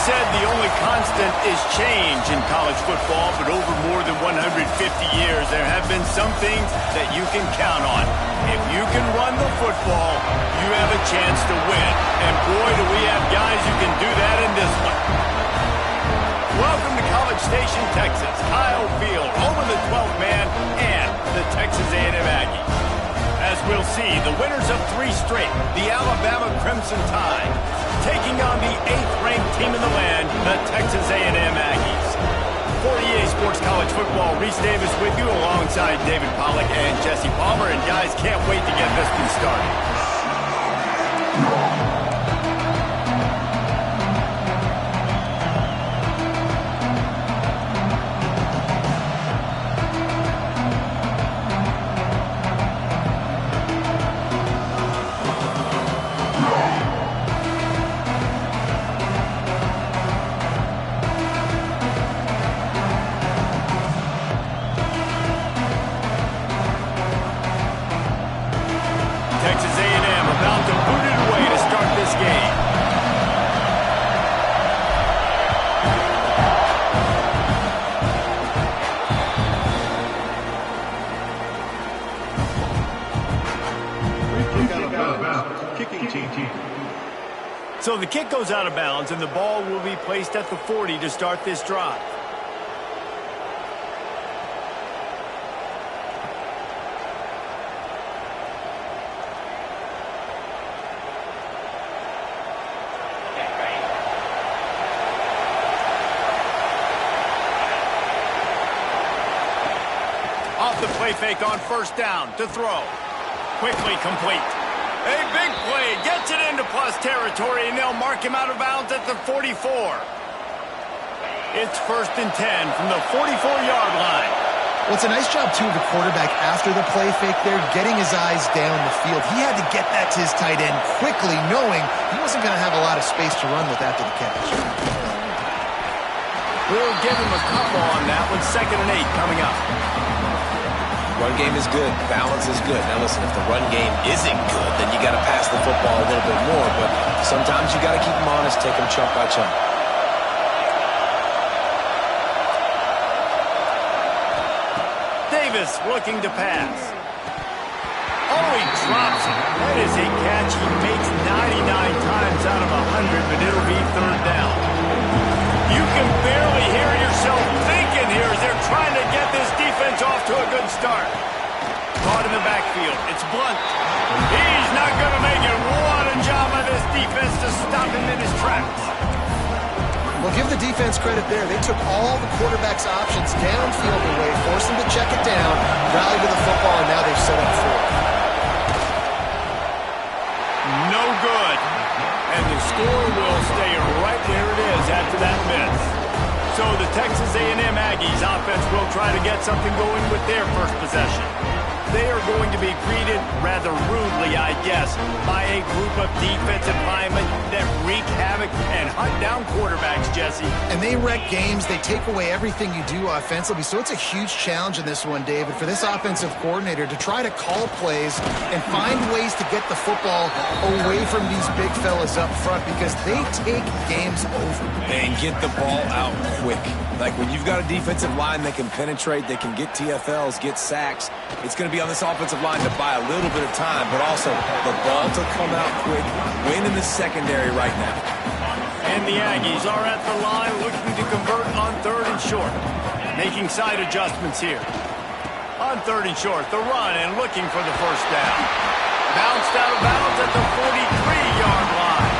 said the only constant is change in college football, but over more than 150 years, there have been some things that you can count on. If you can run the football, you have a chance to win. And boy, do we have guys who can do that in this one. Welcome to College Station, Texas. Kyle Field, home of the 12th man and the Texas A&M Aggies. As we'll see, the winners of 3 straight, the Alabama Crimson Tide, taking on the 8th-ranked team in the land, the Texas A&M Aggies. For EA Sports College Football, Reese Davis with you alongside David Pollack and Jesse Palmer. And guys, can't wait to get this one started. Texas A&M about to boot it away to start this game. So the kick goes out of bounds, and the ball will be placed at the 40 to start this drive. Off the play fake on first down to throw. Quickly complete. A big play, gets it into plus territory, and they'll mark him out of bounds at the 44. It's 1st and 10 from the 44-yard line. Well, it's a nice job, too, of the quarterback after the play fake there, getting his eyes down the field. He had to get that to his tight end quickly, knowing he wasn't going to have a lot of space to run with after the catch. We'll give him a couple on that one. 2nd and 8 coming up. Run game is good. Balance is good. Now listen, if the run game isn't good, then you got to pass the football a little bit more. But sometimes you got to keep them honest, take them chunk by chunk. Davis looking to pass. Oh, he drops it. That is a catch he makes 99 times out of 100, but it'll be 3rd down. You can barely hear yourself thinking here as they're trying to get this defense off to a good start. Caught in the backfield. It's Blunt. He's not going to make it. What a job by this defense to stop him in his tracks. Well, give the defense credit there. They took all the quarterback's options downfield away, forced him to check it down, rally to the football, and now they've set up 4. No good. And the score will stay right where it is after that miss. So the Texas A&M Aggies offense will try to get something going with their first possession. They are going to be greeted rather rudely, I guess, by a group of defensive linemen that wreak havoc and hunt down quarterbacks, Jesse. And they wreck games. They take away everything you do offensively. So it's a huge challenge in this one, David, for this offensive coordinator to try to call plays and find ways to get the football away from these big fellas up front because they take games over. And get the ball out quick. Like when you've got a defensive line that can penetrate, they can get TFLs, get sacks, it's going to be on this offensive line to buy a little bit of time, but also the ball to come out quick, win in the secondary right now. And the Aggies are at the line looking to convert on 3rd and short. Making side adjustments here. On 3rd and short, the run and looking for the first down. Bounced out of bounds at the 43-yard line.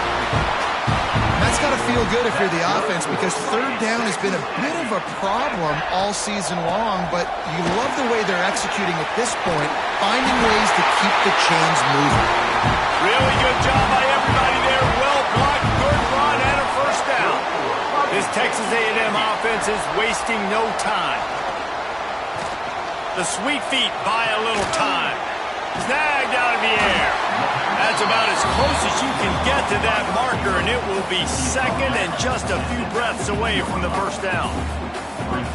That's got to feel good if you're the offense because 3rd down has been a bit of a problem all season long, but you love the way they're executing at this point, finding ways to keep the chains moving. Really good job by everybody there. Well blocked, good run, and a first down. This Texas A&M offense is wasting no time. The sweet feet buy a little time. Snagged out of the air. That's about as close as you can get to that marker, and it will be 2nd and just a few breaths away from the first down.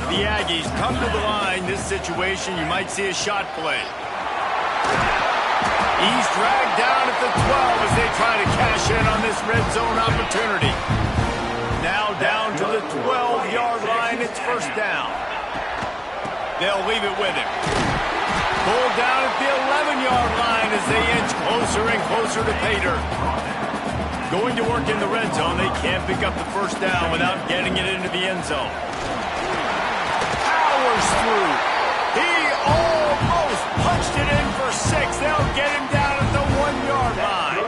The Aggies come to the line. This situation, you might see a shot play. He's dragged down at the 12 as they try to cash in on this red zone opportunity. Now down They'll leave it with him. Pulled down at the 11-yard line as they inch closer and closer to pay dirt. Going to work in the red zone, they can't pick up the first down without getting it into the end zone. Powers through. He almost punched it in for 6. They'll get him down at the 1-yard line.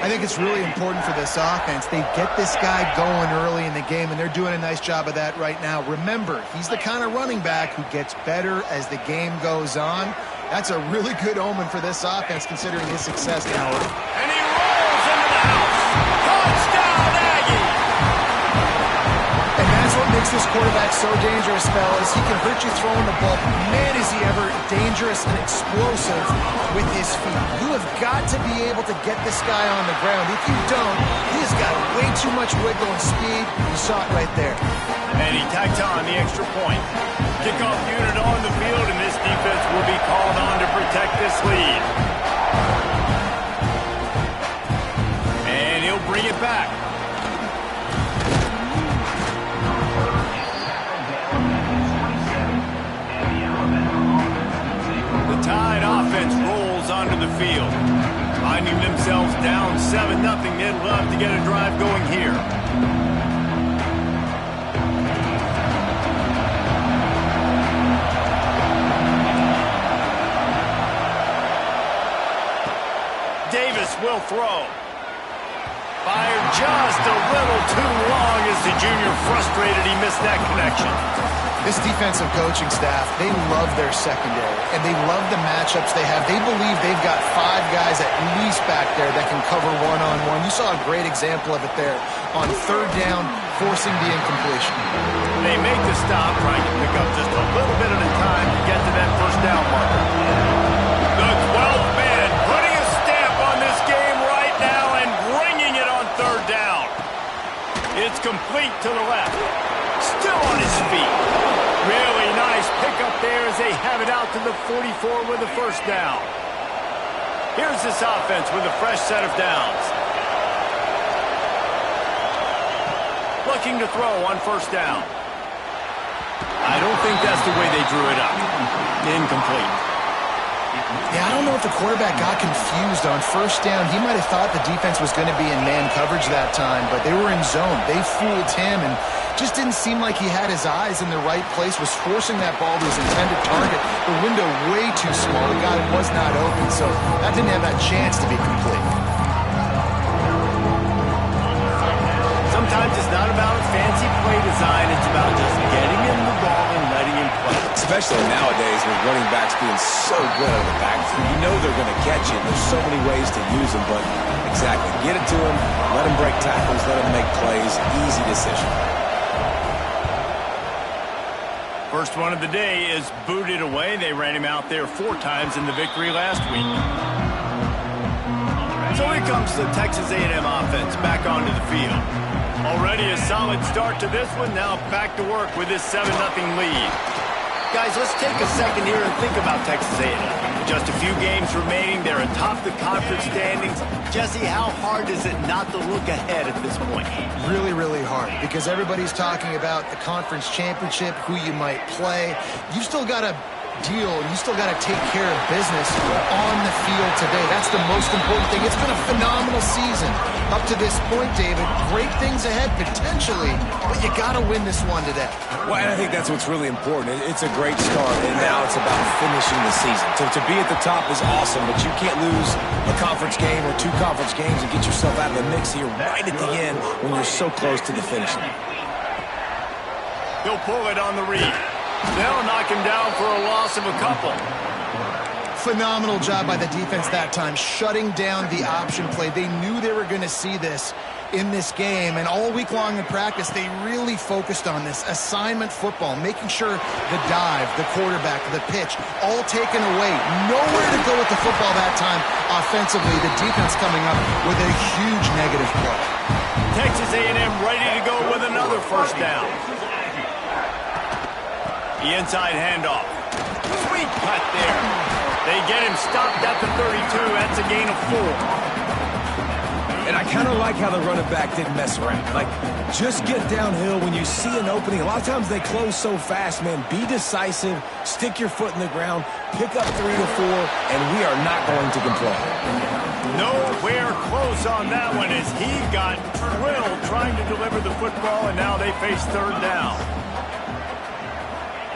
I think it's really important for this offense. They get this guy going early in the game, and they're doing a nice job of that right now. Remember, he's the kind of running back who gets better as the game goes on. That's a really good omen for this offense, considering his success now. And he rolls into the house. Touchdown, Aggie! And that's what makes this quarterback so dangerous, fellas. He can hurt you throwing the ball. Man, is he ever dangerous and explosive with his feet. You have got to be able to get this guy on the ground. If you don't, he's got way too much wiggle and speed. You saw it right there. And he tacked on the extra point. Kickoff unit on the field, and this defense will be called on to protect this lead. And he'll bring it back. The Tide offense rolls onto the field. Finding themselves down 7-0, they'd love to get a drive going here. Davis will throw. Fired just a little too long as the junior frustrated he missed that connection. This defensive coaching staff, they love their secondary, and they love the matchups they have. They believe they've got 5 guys at least back there that can cover one-on-one. You saw a great example of it there on 3rd down, forcing the incompletion. They make the stop, trying to pick up just a little bit at a time to get to that first down marker. The 12th man putting a stamp on this game right now and bringing it on 3rd down. It's complete to the left. Still on his feet. Really nice pickup there as they have it out to the 44 with the first down. Here's this offense with a fresh set of downs. Looking to throw on first down. I don't think that's the way they drew it up. Incomplete. Yeah, I don't know if the quarterback got confused on first down. He might have thought the defense was going to be in man coverage that time, but they were in zone. They fooled him and just didn't seem like he had his eyes in the right place, was forcing that ball to his intended target. The window way too small. The guy was not open, so that didn't have that chance to be complete. Sometimes it's not about fancy play design. It's about just getting him the ball and letting him play. Especially nowadays with running backs being so good out of the backfield. You know they're going to catch you. There's so many ways to use them, but exactly. Get it to him, let him break tackles, let him make plays. Easy decision. First one of the day is booted away. They ran him out there 4 times in the victory last week. So here comes the Texas A&M offense back onto the field. Already a solid start to this one. Now back to work with this 7-0 lead. Guys, let's take a second here and think about Texas A&M. Just a few games remaining. They're atop the conference standings. Jesse, how hard is it not to look ahead at this point? Really, really hard, because everybody's talking about the conference championship, who you might play. You've still got to deal, and you still got to take care of business on the field today. That's the most important thing. It's been a phenomenal season up to this point, David. Great things ahead, potentially, but you got to win this one today. Well, and I think that's what's really important. It's a great start, and now it's about finishing the season. To be at the top is awesome, but you can't lose a conference game or 2 conference games and get yourself out of the mix here right at the end when you're so close to the finish line. He'll pull it on the read. They'll knock him down for a loss of a couple. Phenomenal job by the defense that time, shutting down the option play. They knew they were going to see this in this game, and all week long in practice, they really focused on this assignment football, making sure the dive, the quarterback, the pitch, all taken away. Nowhere to go with the football that time offensively. The defense coming up with a huge negative play. Texas A&M ready to go with another first down. The inside handoff. Sweet cut there. They get him stopped at the 32. That's a gain of 4. And I kind of like how the running back didn't mess around. Like, just get downhill when you see an opening. A lot of times they close so fast, man. Be decisive, stick your foot in the ground, pick up 3 or 4, and we are not going to complain. Nowhere close on that one as he got drilled trying to deliver the football, and now they face third down.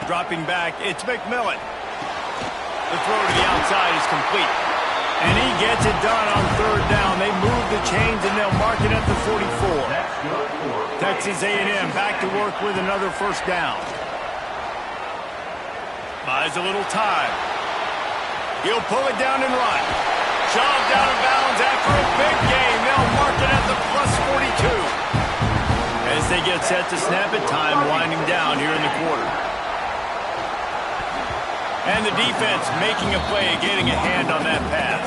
Dropping back, it's McMillan. The throw to the outside is complete. And he gets it done on third down. They move the chains, and they'll mark it at the 44. Texas A&M back to work with another first down. Buys a little time. He'll pull it down and run. Shoved out of bounds after a big game. They'll mark it at the plus 42. As they get set to snap it, time winding down here in the quarter. And the defense making a play, getting a hand on that pass.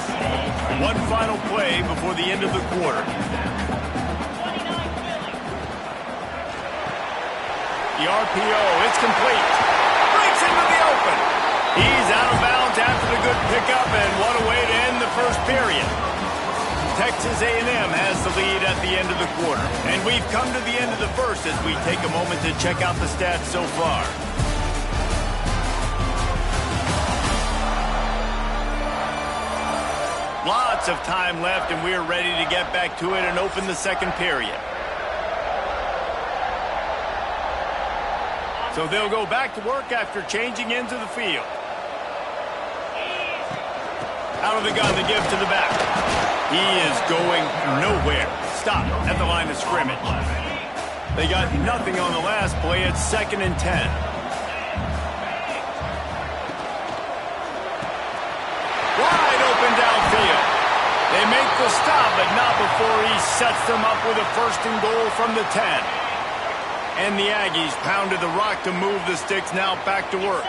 One final play before the end of the quarter. The RPO, it's complete. Breaks into the open. He's out of bounds after the good pickup, and what a way to end the first period. Texas A&M has the lead at the end of the quarter. And we've come to the end of the first as we take a moment to check out the stats so far. Lots of time left, and we're ready to get back to it and open the second period. So they'll go back to work after changing into the field. Out of the gun, the give to the back. He is going nowhere. Stop at the line of scrimmage. They got nothing on the last play. It's 2nd and 10. Wide open downfield. They make the stop, but not before he sets them up with a 1st and goal from the 10. And the Aggies pounded the rock to move the sticks, now back to work.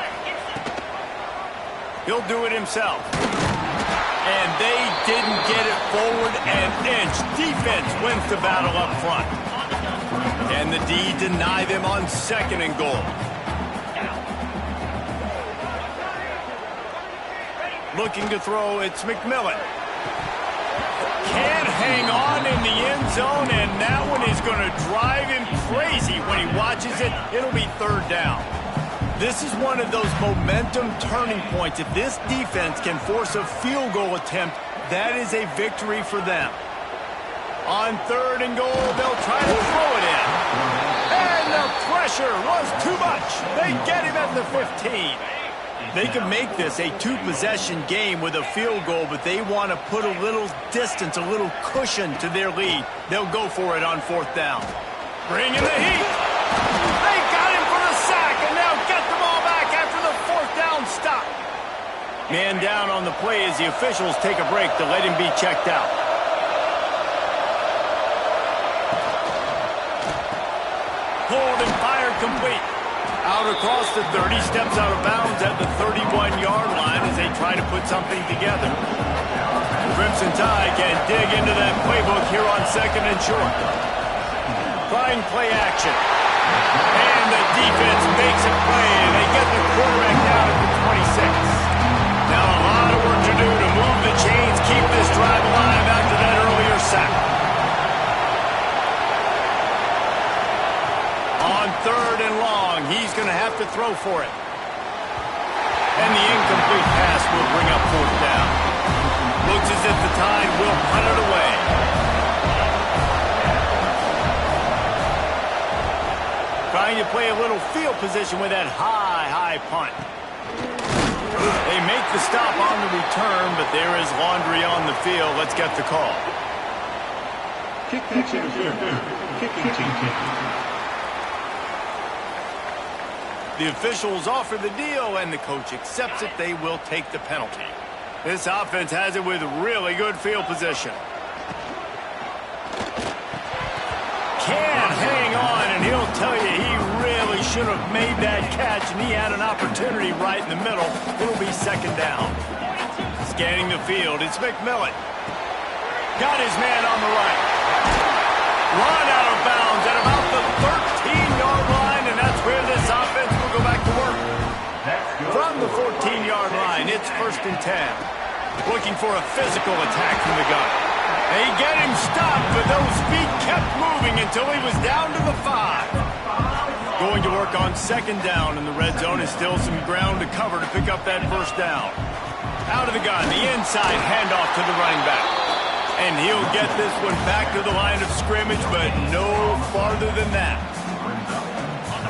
He'll do it himself. And they didn't get it forward an inch. Defense wins the battle up front. And the D deny them on 2nd and goal. Looking to throw, it's McMillan. Can't hang on in the end zone, and that one is going to drive him crazy when he watches it. It'll be 3rd down. This is one of those momentum turning points. If this defense can force a field goal attempt, that is a victory for them. On 3rd and goal, they'll try to throw it in. And the pressure was too much. They get him at the 15. They can make this a 2-possession game with a field goal, but they want to put a little distance, a little cushion to their lead. They'll go for it on 4th down. Bring in the heat. They got him for the sack, and they'll get the ball back after the 4th down stop. Man down on the play as the officials take a break to let him be checked out. Pulled and fired complete. Out across the 30, steps out of bounds at the 31-yard line as they try to put something together. Crimson Tide can dig into that playbook here on 2nd and short. Trying play action. And the defense makes a play, and they get the quarterback down at the 26. Now a lot of work to do to move the chains, keep this drive alive after that earlier sack. On 3rd and long, he's going to have to throw for it. And the incomplete pass will bring up 4th down. Looks as if the Tide will punt it away. Trying to play a little field position with that high punt. They make the stop on the return, but there is laundry on the field. Let's get the call. Kick action interference. Kicking team. The officials offer the deal, and the coach accepts it. They will take the penalty. This offense has it with really good field position. Can't hang on, and he'll tell you he really should have made that catch, and he had an opportunity right in the middle. It'll be 2nd down. Scanning the field, it's McMillan. Got his man on the right. Run out of bounds at about the 13-yard line, and that's where this offense will go back to work. From the 14-yard line, it's 1st and 10. Looking for a physical attack from the gun. They get him stopped, but those feet kept moving until he was down to the 5. Going to work on second down in the red zone, is still some ground to cover to pick up that first down. Out of the gun, the inside handoff to the running back. And he'll get this one back to the line of scrimmage, but no farther than that.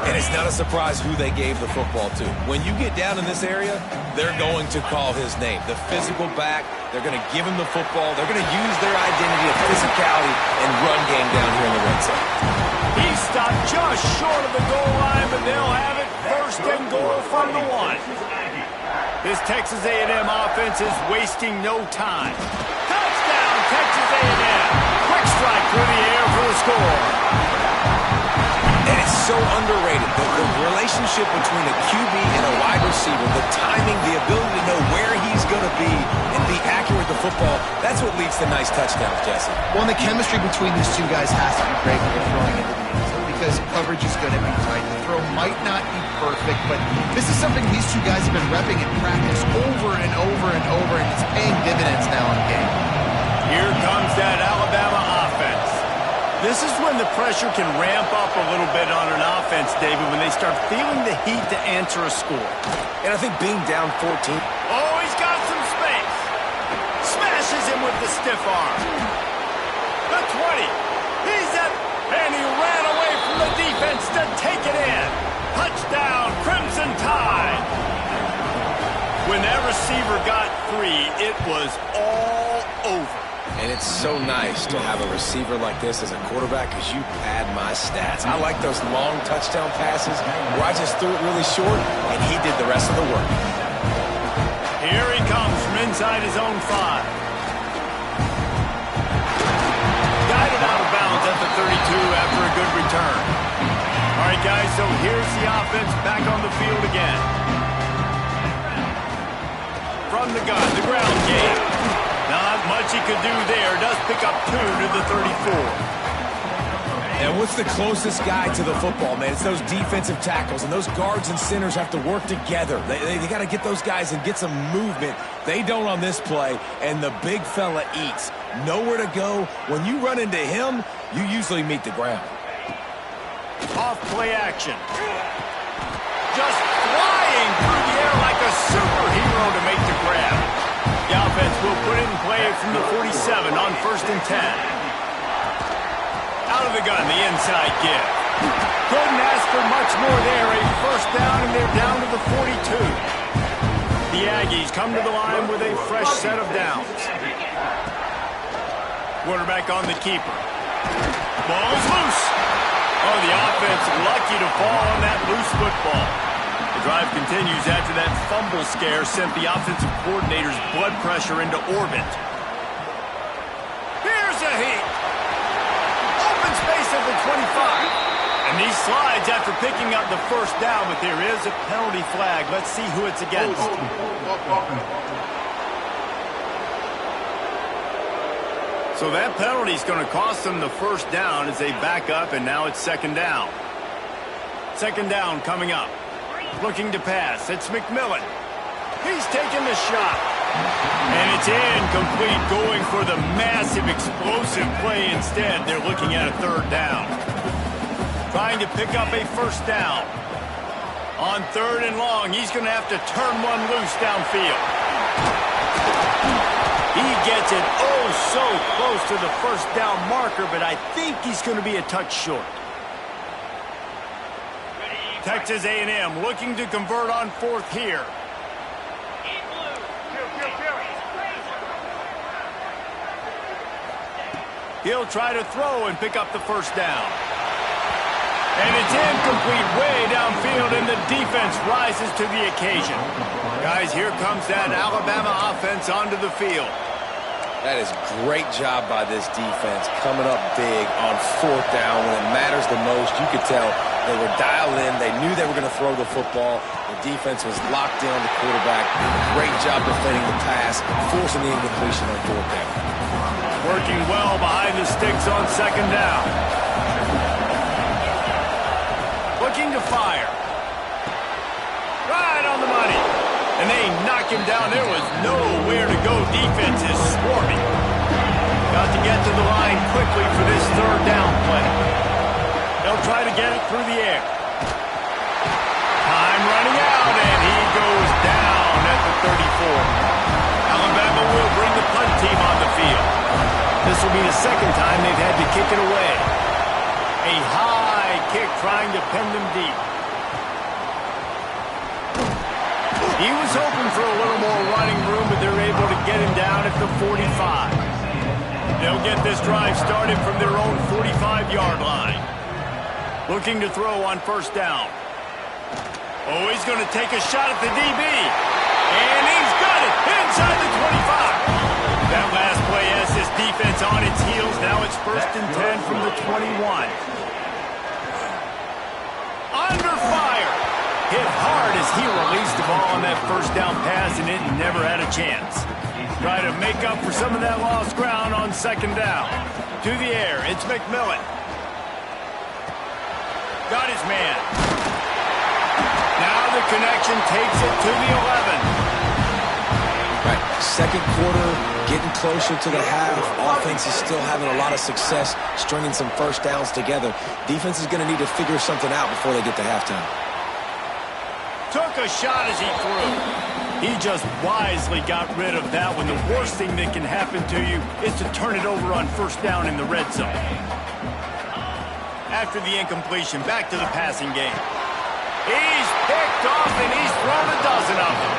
And it's not a surprise who they gave the football to. When you get down in this area, they're going to call his name. The physical back, they're going to give him the football. They're going to use their identity of physicality and run game down here in the red zone. He stopped just short of the goal line, but they'll have it first and goal from the 1. This Texas A&M offense is wasting no time. Touchdown, Texas A&M. Quick strike through the air for the score. And it's so underrated. The relationship between a QB and a wide receiver, the timing, the ability to know where he's going to be and be accurate with the football, that's what leads to nice touchdowns, Jesse. Well, and the chemistry between these two guys has to be great when they're throwing into the end zone because coverage is going to be tight. The throw might not be perfect, but this is something these two guys have been repping in practice over and over and over, and it's paying dividends now in the game. Here comes that Alabama offense. This is when the pressure can ramp up a little bit on an offense, David, when they start feeling the heat to answer a score. And I think being down 14. Oh, he's got some space. Smashes him with the stiff arm. The 20. He's at, and he ran away from the defense to take it in. Touchdown, Crimson Tide. When that receiver got 3, it was all over. And it's so nice to have a receiver like this as a quarterback because you pad my stats. I like those long touchdown passes where I just threw it really short and he did the rest of the work. Here he comes from inside his own 5. Guided out of bounds at the 32 after a good return. All right, guys, so here's the offense back on the field again. From the gun, the ground game. Not much he could do there. Does pick up 2 to the 34. And what's the closest guy to the football, man? It's those defensive tackles, and those guards and centers have to work together. They got to get those guys and get some movement. They don't on this play, and the big fella eats. Nowhere to go. When you run into him, you usually meet the ground. Off play action. Just flying through the air like a superhero to make the grab. The offense will put it in play from the 47 on 1st and 10. Out of the gun, the inside give. Couldn't ask for much more there. A first down, and they're down to the 42. The Aggies come to the line with a fresh set of downs. Quarterback on the keeper. Ball is loose. Oh, the offense lucky to fall on that loose football. The drive continues after that fumble scare sent the offensive coordinator's blood pressure into orbit. Here's a heat. Open space at the 25. And he slides after picking up the first down, but there is a penalty flag. Let's see who it's against. So that penalty is going to cost them the first down as they back up, and now it's second down. Second down coming up. Looking to pass. It's McMillan. He's taking the shot. And it's incomplete, going for the massive explosive play instead. They're looking at a third down. Trying to pick up a first down. On 3rd and long, he's going to have to turn one loose downfield. He gets it oh so close to the first down marker, but I think he's going to be a touch short. Texas A&M looking to convert on 4th here. He'll try to throw and pick up the first down. And it's incomplete way downfield, and the defense rises to the occasion. Guys, here comes that Alabama offense onto the field. That is great job by this defense, coming up big on 4th down when it matters the most. You could tell they were dialed in. They knew they were going to throw the football. The defense was locked in on the quarterback. Great job defending the pass, forcing the incompletion on 4th down. Working well behind the sticks on second down. Looking to fire. Right on the money. And they knock him down. There was nowhere to go. Defense is swarming. Got to get to the line quickly for this third down play. They'll try to get it through the air. Time running out, and he goes down at the 34. Alabama will bring the punt team on the field. This will be the second time they've had to kick it away. A high kick trying to pen them deep. He was hoping for a little more running room, but they're able to get him down at the 45. They'll get this drive started from their own 45-yard line. Looking to throw on first down. Oh, he's going to take a shot at the DB. And he's got it inside the 25. That last play has this defense on its heels. Now it's 1st and 10 from the 21. Under fire. Hit hard as he released the ball on that first down pass, and it never had a chance. Try to make up for some of that lost ground on second down. To the air, it's McMillan. Got his man. Now the connection takes it to the 11. Right, second quarter, getting closer to the half. Offense is still having a lot of success stringing some first downs together. Defense is going to need to figure something out before they get to halftime. Took a shot as he threw. He just wisely got rid of that one. The worst thing that can happen to you is to turn it over on first down in the red zone. After the incompletion, back to the passing game. He's picked off and he's thrown a dozen of them.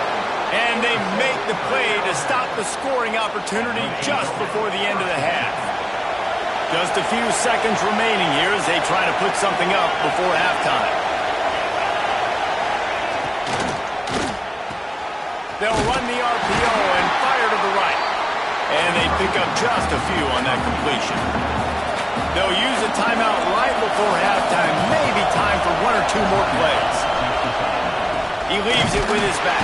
And they make the play to stop the scoring opportunity just before the end of the half. Just a few seconds remaining here as they try to put something up before halftime. They'll run the RPO and fire to the right. And they pick up just a few on that completion. They'll use a timeout right before halftime. Maybe time for one or two more plays. He leaves it with his back.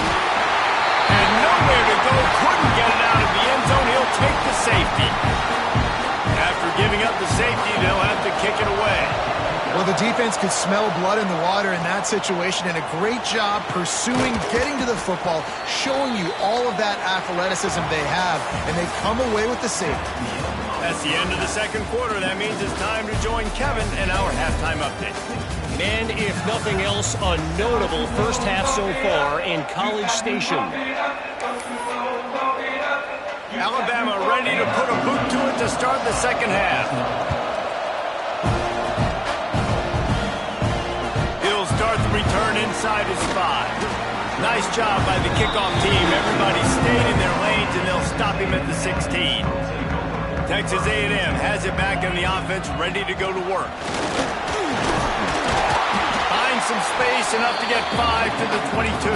And nowhere to go. Couldn't get it out of the end zone. He'll take the safety. After giving up the safety, they'll have to kick it away. Well, the defense could smell blood in the water in that situation, and a great job pursuing, getting to the football, showing you all of that athleticism they have, and they come away with the safety. That's the end of the second quarter. That means it's time to join Kevin in our halftime update. And if nothing else, a notable first half so far in College Station. Alabama ready to put a boot to it to start the second half. He'll start the return inside his 5. Nice job by the kickoff team. Everybody stayed in their lanes, and they'll stop him at the 16. Texas A&M has it back in the offense, ready to go to work. Finds some space, enough to get 5 to the 22.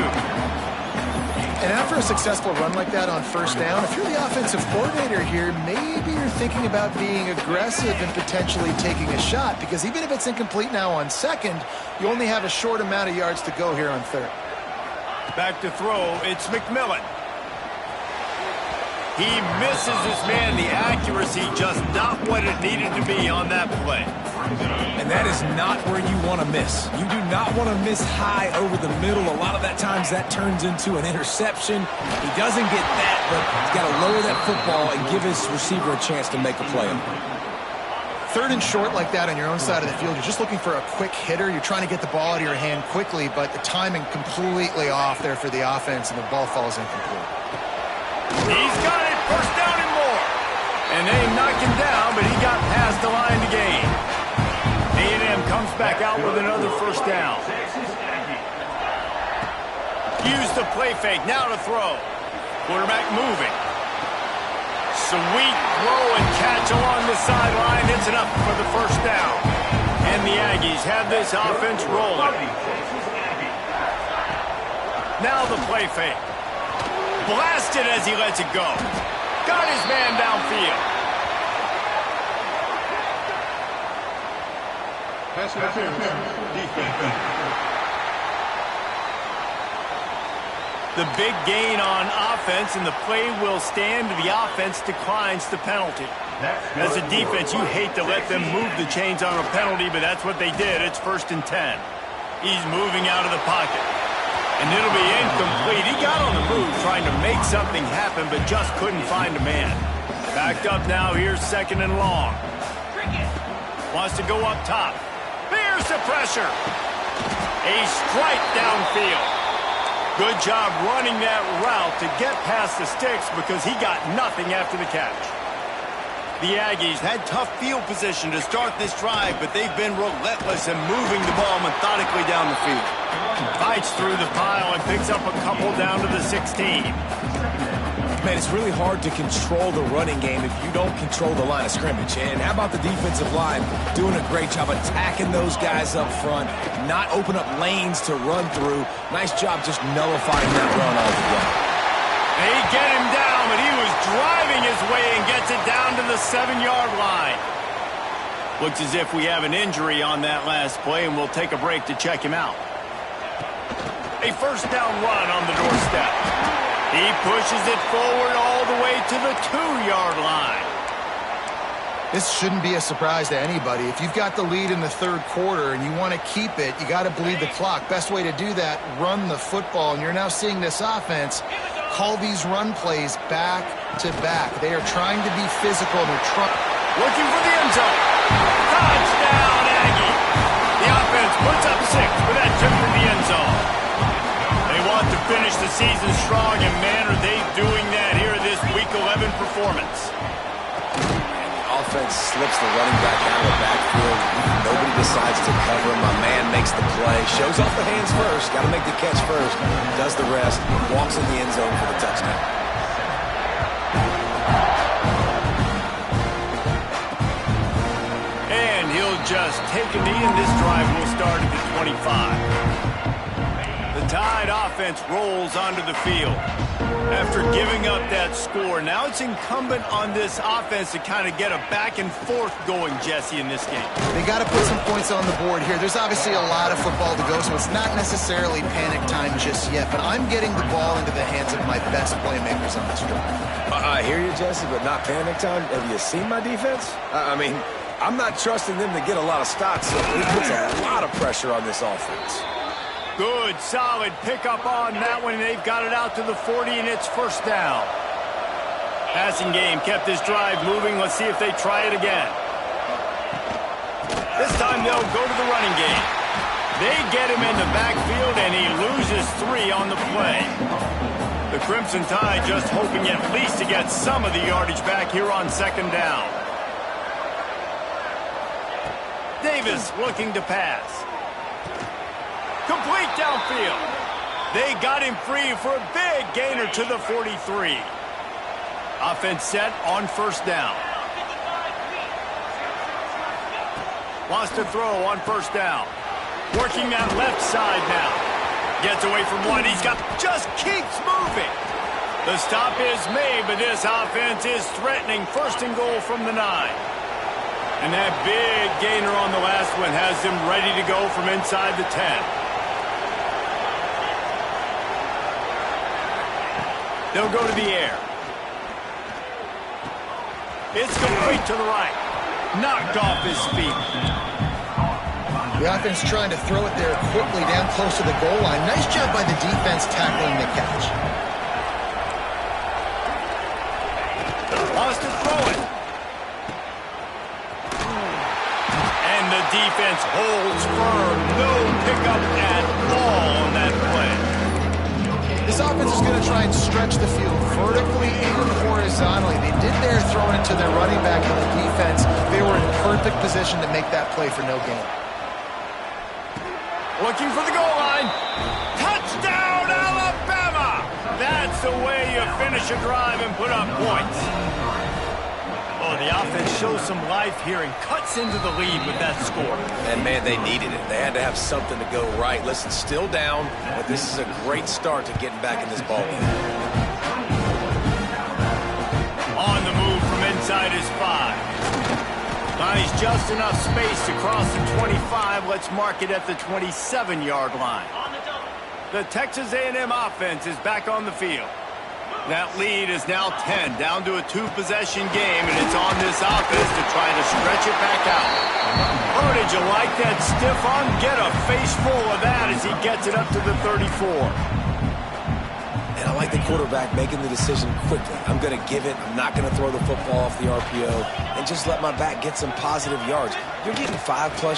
And after a successful run like that on first down, if you're the offensive coordinator here, maybe you're thinking about being aggressive and potentially taking a shot, because even if it's incomplete now on second, you only have a short amount of yards to go here on third. Back to throw, it's McMillan. He misses his man. The accuracy just not what it needed to be on that play. And that is not where you want to miss. You do not want to miss high over the middle. A lot of that times that turns into an interception. He doesn't get that, but he's got to lower that football and give his receiver a chance to make a play. Third and short like that on your own side of the field, you're just looking for a quick hitter. You're trying to get the ball out of your hand quickly, but the timing completely off there for the offense, and the ball falls incomplete. He's got it, first down and more. And they knocked him down, but he got past the line to gain. A&M comes back out with another first down. Use the play fake, now to throw. Quarterback moving. Sweet throw and catch along the sideline. It's enough for the first down. And the Aggies have this offense rolling. Now the play fake. Blasted as he lets it go. Got his man downfield. Pass interference. Defense. The big gain on offense, and the play will stand. The offense declines the penalty. As a defense, you hate to let them move the chains on a penalty, but that's what they did. It's 1st and 10. He's moving out of the pocket. And it'll be incomplete. He got on the move trying to make something happen, but just couldn't find a man. Backed up now. Here's 2nd and long. Wants to go up top. Here's the pressure. A strike downfield. Good job running that route to get past the sticks because he got nothing after the catch. The Aggies had tough field position to start this drive, but they've been relentless in moving the ball methodically down the field. Fights through the pile and picks up a couple down to the 16. Man, it's really hard to control the running game if you don't control the line of scrimmage. And how about the defensive line doing a great job attacking those guys up front, not open up lanes to run through. Nice job just nullifying that run altogether. They get him down, but he was driving his way and gets it down to the 7-yard line. Looks as if we have an injury on that last play, and we'll take a break to check him out. A 1st down run on the doorstep. He pushes it forward all the way to the 2-yard line. This shouldn't be a surprise to anybody. If you've got the lead in the 3rd quarter and you want to keep it, you got to bleed the clock. Best way to do that, run the football. And you're now seeing this offense call these run plays back to back. They are trying to be physical. They're looking for the end zone. Touchdown, Aggie. The offense puts up 6 with that tip for the end zone. They want to finish the season strong, and man, are they doing that here this Week 11 performance. And the offense slips the running back out of the backfield. Nobody decides to cover him. My man makes the play. Shows off the hands first. Got to make the catch first. Does the rest. Walks in the end zone for the touchdown. And he'll just take a knee, and this drive will start at the 25. The Tide offense rolls onto the field. After giving up that score, now it's incumbent on this offense to kind of get a back and forth going, Jesse, in this game. They got to put some points on the board here. There's obviously a lot of football to go, so it's not necessarily panic time just yet, but I'm getting the ball into the hands of my best playmakers on this drive. I hear you, Jesse, but not panic time. Have you seen my defense? I mean, I'm not trusting them to get a lot of stops, so it puts a lot of pressure on this offense. Good, solid pickup on that one. They've got it out to the 40, and it's 1st down. Passing game kept this drive moving. Let's see if they try it again. This time they'll go to the running game. They get him in the backfield, and he loses 3 on the play. The Crimson Tide just hoping at least to get some of the yardage back here on 2nd down. Davis looking to pass. Complete downfield. They got him free for a big gainer to the 43. Offense set on 1st down. Wants to throw on 1st down. Working that left side now. Gets away from one. He's got, just keeps moving. The stop is made, but this offense is threatening 1st and goal from the 9. And that big gainer on the last one has them ready to go from inside the 10. They'll go to the air. It's complete to the right. Knocked off his feet. The offense trying to throw it there quickly down close to the goal line. Nice job by the defense tackling the catch. Wants to throw it. And the defense holds firm. No pickup at all on that play. This offense is going to try and stretch the field vertically and horizontally. They did their throwing it to their running back and the defense. They were in perfect position to make that play for no gain. Looking for the goal line. Touchdown, Alabama! That's the way you finish a drive and put up points. Oh, the offense shows some life here and cuts into the lead with that score. And, man, they needed it. They had to have something to go right. Listen, still down, but this is a great start to getting back in this ball game. On the move from inside his 5. Finds just enough space to cross the 25. Let's mark it at the 27-yard line. The Texas A&M offense is back on the field. That lead is now 10, down to a 2-possession game, and it's on this offense to try to stretch it back out. Oh, did you like that stiff arm? Get a face full of that as he gets it up to the 34. And I like the quarterback making the decision quickly. I'm going to give it. I'm not going to throw the football off the RPO and just let my back get some positive yards. You're getting 5+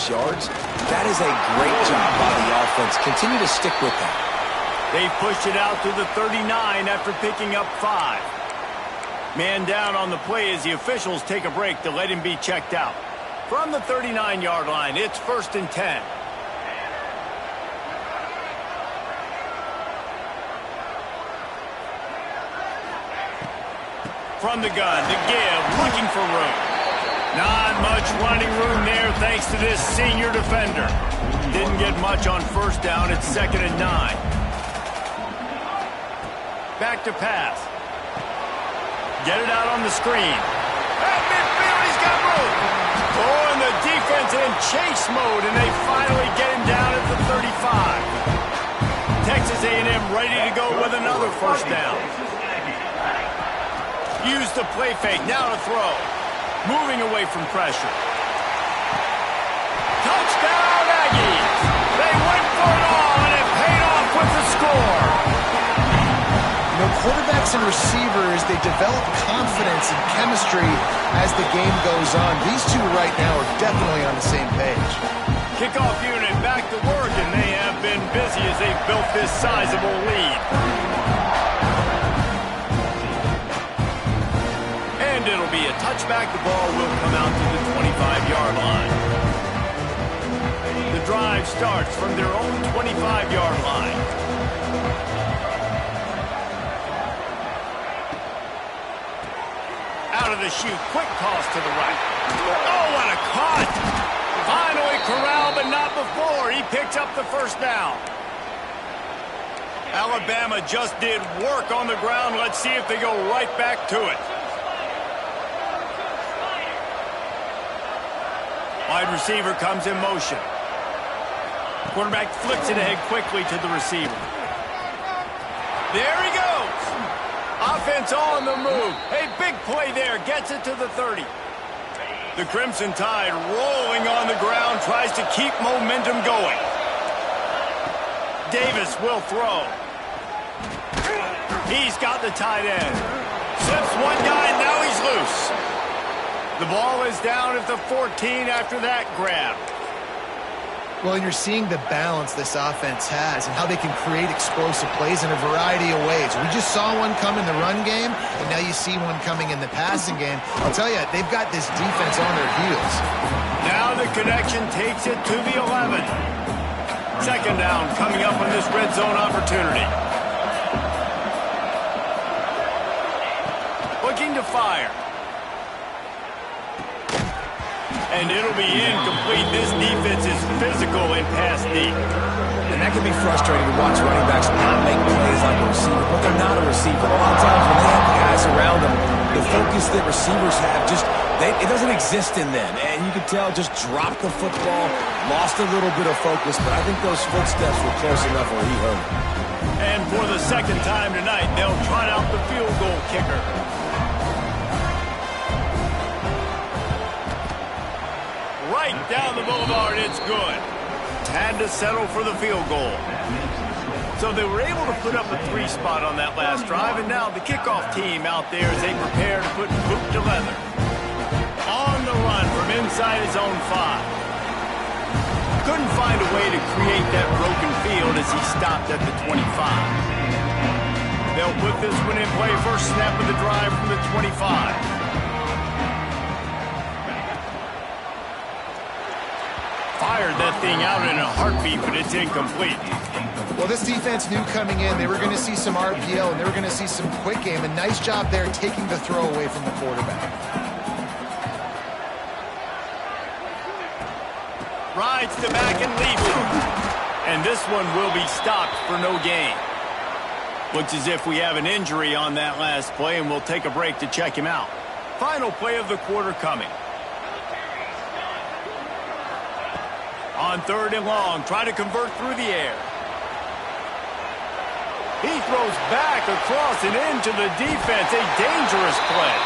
yards. That is a great job by the offense. Continue to stick with that. They pushed it out to the 39 after picking up 5. Man down on the play as the officials take a break to let him be checked out. From the 39-yard line, it's 1st and 10. From the gun to give, looking for room. Not much running room there thanks to this senior defender. Didn't get much on 1st down. It's 2nd and 9. Back to pass. Get it out on the screen. At midfield, he's got room. Oh, and the defense in chase mode, and they finally get him down at the 35. Texas A&M ready to go with another 1st down. Use the play fake, now to throw. Moving away from pressure. Touchdown, Aggies! They went for it all, and it paid off with the score. You know, quarterbacks and receivers, they develop confidence and chemistry as the game goes on. These two right now are definitely on the same page. Kickoff unit back to work, and they have been busy as they've built this sizable lead. And it'll be a touchback. The ball will come out to the 25-yard line. The drive starts from their own 25-yard line. Out of the chute, quick toss to the right. Oh, what a cut! Finally corralled, but not before. He picks up the 1st down. Alabama just did work on the ground. Let's see if they go right back to it. Wide receiver comes in motion. Quarterback flips it ahead quickly to the receiver. There he goes. Offense on the move. A big play there. Gets it to the 30. The Crimson Tide rolling on the ground. Tries to keep momentum going. Davis will throw. He's got the tight end. Slips one guy, and now he's loose. The ball is down at the 14 after that grab. Well, and you're seeing the balance this offense has and how they can create explosive plays in a variety of ways. We just saw one come in the run game, and now you see one coming in the passing game. I'll tell you, they've got this defense on their heels. Now the connection takes it to the 11. 2nd down coming up on this red zone opportunity. Looking to fire. And it'll be incomplete. This defense is physical and pass deep. And that can be frustrating to watch running backs not make plays like a receiver, but they're not a receiver. A lot of times when they have the guys around them, the focus that receivers have it doesn't exist in them. And you can tell just dropped the football, lost a little bit of focus, but I think those footsteps were close enough where he heard it. And for the 2nd time tonight, they'll trot out the field goal kicker. Right down the boulevard, it's good. Had to settle for the field goal. So they were able to put up a 3 spot on that last drive, and now the kickoff team out there as they prepare to put boot to leather. On the run from inside his own 5. Couldn't find a way to create that broken field as he stopped at the 25. They'll put this one in play. First snap of the drive from the 25. Fired that thing out in a heartbeat, but it's incomplete. Well, this defense knew coming in they were going to see some RPO and they were going to see some quick game. A nice job there taking the throw away from the quarterback. Rides the back and leaves it. And this one will be stopped for no gain. Looks as if we have an injury on that last play, and we'll take a break to check him out. Final play of the quarter coming. On 3rd and long, try to convert through the air. He throws back across and into the defense. A dangerous play.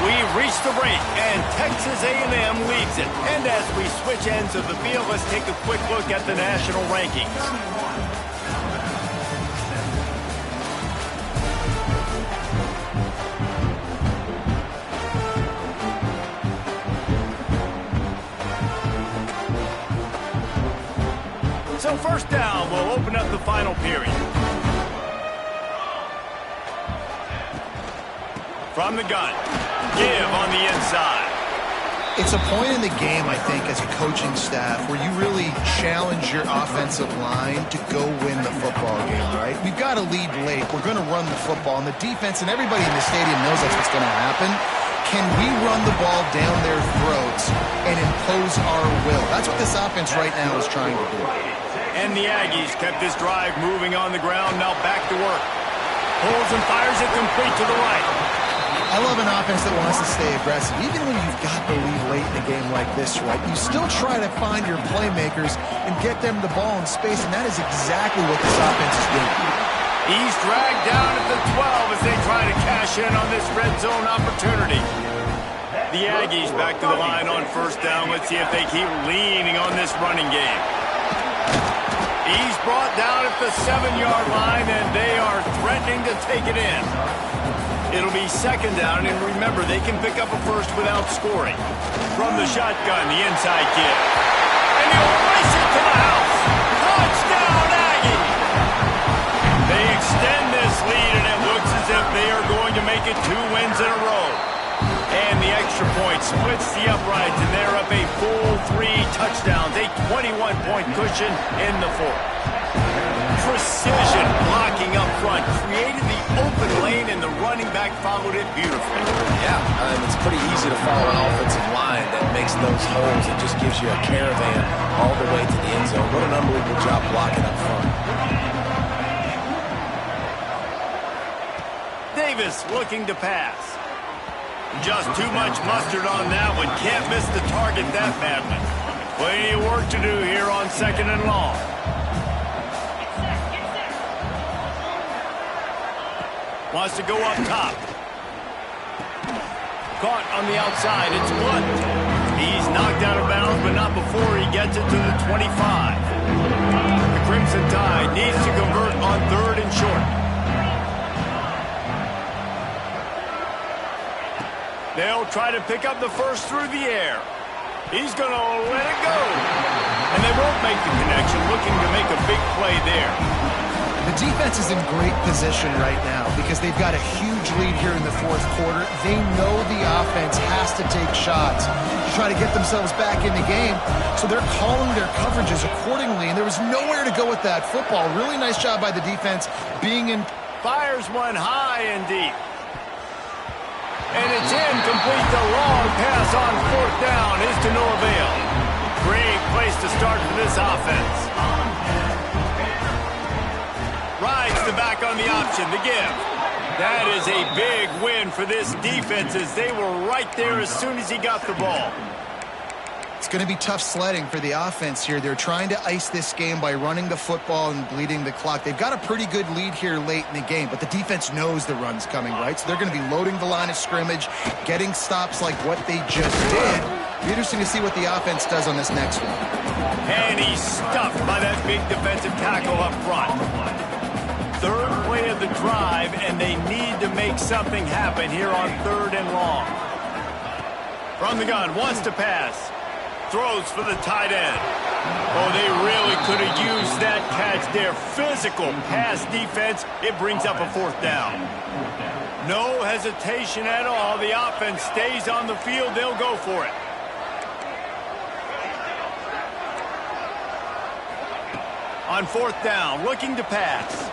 We've reached the break, and Texas A&M leads it. And as we switch ends of the field, let's take a quick look at the national rankings. So first down will open up the final period. From the gun, give on the inside. It's a point in the game, I think, as a coaching staff where you really challenge your offensive line to go win the football game, right? We've got to lead late. We're going to run the football. And the defense and everybody in the stadium knows that's what's going to happen. Can we run the ball down their throats and impose our will? That's what this offense right now is trying to do. And the Aggies kept this drive moving on the ground. Now back to work. Pulls and fires it complete to the right. I love an offense that wants to stay aggressive. Even when you've got the lead late in a game like this, right, you still try to find your playmakers and get them the ball in space, and that is exactly what this offense is doing. He's dragged down at the 12 as they try to cash in on this red zone opportunity. The Aggies back to the line on first down. Let's see if they keep leaning on this running game. He's brought down at the 7-yard line, and they are threatening to take it in. It'll be second down, and remember, they can pick up a first without scoring. From the shotgun, the inside give. And he'll race it to the house. Touchdown, Aggie! They extend this lead, and it looks as if they are going to make it 2 wins in a row. And the extra point splits the uprights, and they're up a full 3 touchdowns, a 21-point cushion in the fourth. Precision blocking up front created the open lane, and the running back followed it beautifully. Yeah, it's pretty easy to follow an offensive line that makes those holes and just gives you a caravan all the way to the end zone. What an unbelievable job blocking up front. Davis looking to pass. Just too much mustard on that one. Can't miss the target that badly. Plenty of work to do here on second and long. Wants to go up top. Caught on the outside. It's Blunt. He's knocked out of bounds, but not before he gets it to the 25. The Crimson Tide needs to convert on third and short. They'll try to pick up the first through the air. He's going to let it go. And they won't make the connection, looking to make a big play there. The defense is in great position right now because they've got a huge lead here in the fourth quarter. They know the offense has to take shots to try to get themselves back in the game. So they're calling their coverages accordingly, and there was nowhere to go with that football. Really nice job by the defense being in. Fires one high and deep. And it's incomplete. The long pass on fourth down is to no avail. Great place to start for this offense. Rides the back on the option, the give. That is a big win for this defense as they were right there as soon as he got the ball. It's going to be tough sledding for the offense here. They're trying to ice this game by running the football and bleeding the clock. They've got a pretty good lead here late in the game, but the defense knows the run's coming, right? So they're going to be loading the line of scrimmage, getting stops like what they just did. Be interesting to see what the offense does on this next one. And he's stuffed by that big defensive tackle up front. Third play of the drive, and they need to make something happen here on third and long. From the gun, wants to pass. Throws for the tight end. Oh, they really could have used that catch there. Physical pass defense. It brings up a fourth down. No hesitation at all. The offense stays on the field. They'll go for it. On fourth down, looking to pass.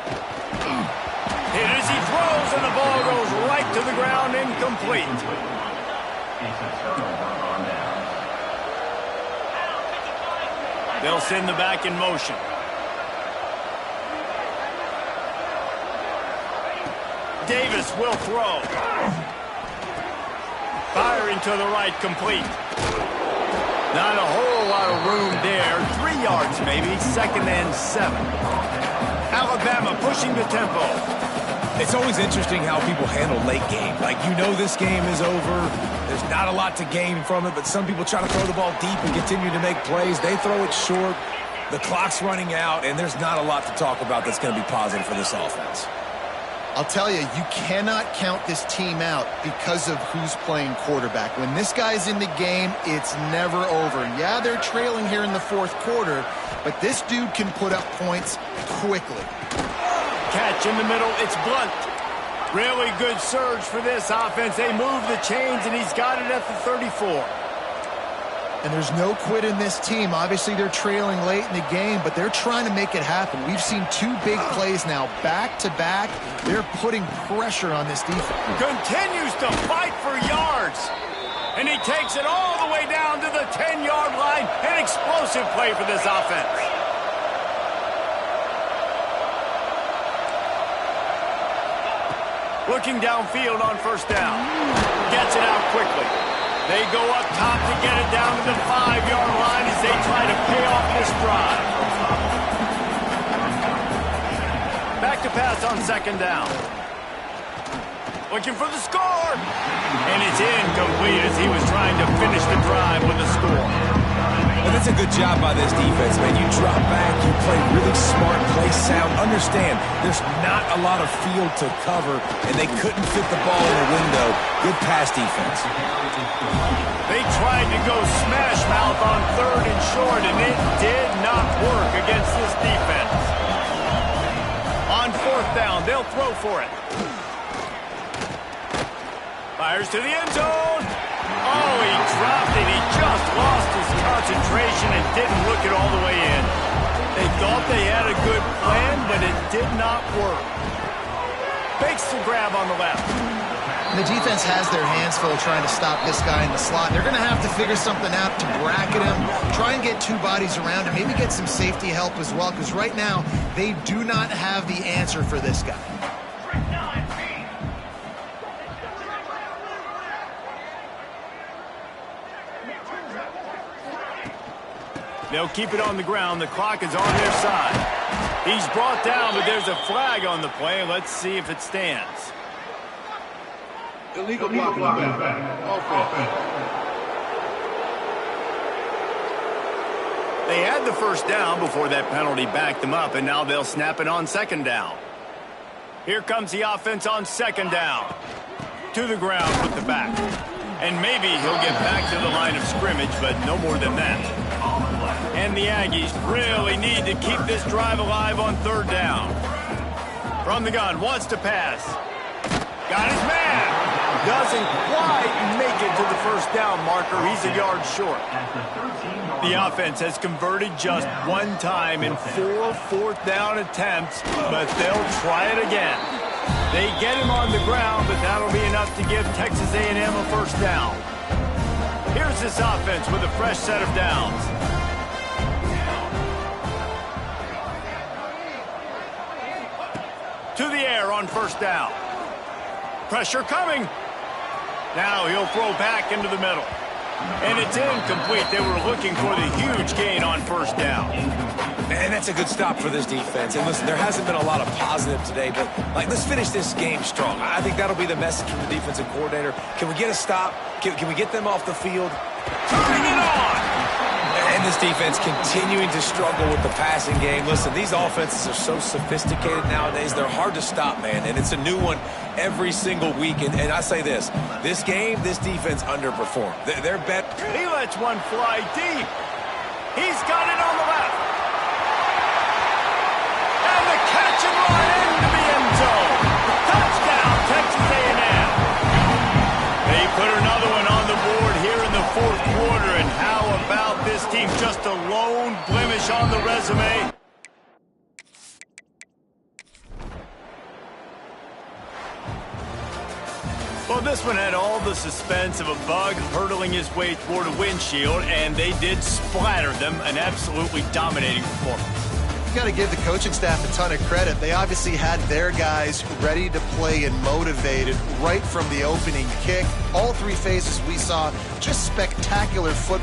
Hit as he throws, and the ball goes right to the ground, incomplete. They'll send the back in motion. Davis will throw. Firing to the right, complete. Not a whole lot of room there. 3 yards maybe, second and 7. Alabama pushing the tempo. It's always interesting how people handle late game. Like, you know this game is over. There's not a lot to gain from it, but some people try to throw the ball deep and continue to make plays. They throw it short. The clock's running out, and there's not a lot to talk about that's going to be positive for this offense. I'll tell you, you cannot count this team out because of who's playing quarterback. When this guy's in the game, it's never over. Yeah, they're trailing here in the fourth quarter, but this dude can put up points quickly. Catch in the middle, it's Blunt. Really good surge for this offense. They move the chains, and he's got it at the 34. And there's no quit in this team. Obviously, they're trailing late in the game, but they're trying to make it happen. We've seen two big plays now, back-to-back. They're putting pressure on this defense. Continues to fight for yards. And he takes it all the way down to the 10-yard line. An explosive play for this offense. Looking downfield on first down. Gets it out quickly. They go up top to get it down to the 5-yard line as they try to pay off this drive. Back to pass on second down. Looking for the score. And it's incomplete as he was trying to finish the drive with a score. Well, that's a good job by this defense, man. You drop back, you play really smart, play sound. Understand, there's not a lot of field to cover, and they couldn't fit the ball in the window. Good pass defense. They tried to go smash mouth on third and short, and it did not work against this defense. On fourth down, they'll throw for it. Fires to the end zone. Oh, he dropped it. He just lost his concentration and didn't look it all the way in. They thought they had a good plan, but it did not work. Fakes the grab on the left. The defense has their hands full trying to stop this guy in the slot. They're going to have to figure something out to bracket him, try and get two bodies around him, maybe get some safety help as well, because right now they do not have the answer for this guy. They'll keep it on the ground. The clock is on their side. He's brought down, but there's a flag on the play. Let's see if it stands. Illegal blocking offense. They had the first down before that penalty backed them up, and now they'll snap it on second down. Here comes the offense on second down. To the ground with the back. And maybe he'll get back to the line of scrimmage, but no more than that. And the Aggies really need to keep this drive alive on third down. From the gun, wants to pass. Got his man. Doesn't quite make it to the first down marker. He's a yard short. The offense has converted just one time in 4 fourth down attempts, but they'll try it again. They get him on the ground, but that'll be enough to give Texas A&M a first down. Here's this offense with a fresh set of downs. To the air on first down. Pressure coming. Now he'll throw back into the middle. And it's incomplete. They were looking for the huge gain on first down. And that's a good stop for this defense. And listen, there hasn't been a lot of positive today, but let's finish this game strong. I think that'll be the message from the defensive coordinator. Can we get a stop? Can we get them off the field? Turning it on. And this defense continuing to struggle with the passing game. Listen, these offenses are so sophisticated nowadays. They're hard to stop, man. And it's a new one every single week. And I say this game, this defense underperformed. They're better. He lets one fly deep. He's got it on the left. And the catch and run into the end zone. Touchdown, Texas A&M. They put another one on the board here in the fourth quarter. And how about this team? Just a lone blemish on the resume. Well, this one had all the suspense of a bug hurtling his way toward a windshield, and they did splatter them. An absolutely dominating performance. You got to give the coaching staff a ton of credit. They obviously had their guys ready to play and motivated right from the opening kick. All three phases we saw just spectacular football.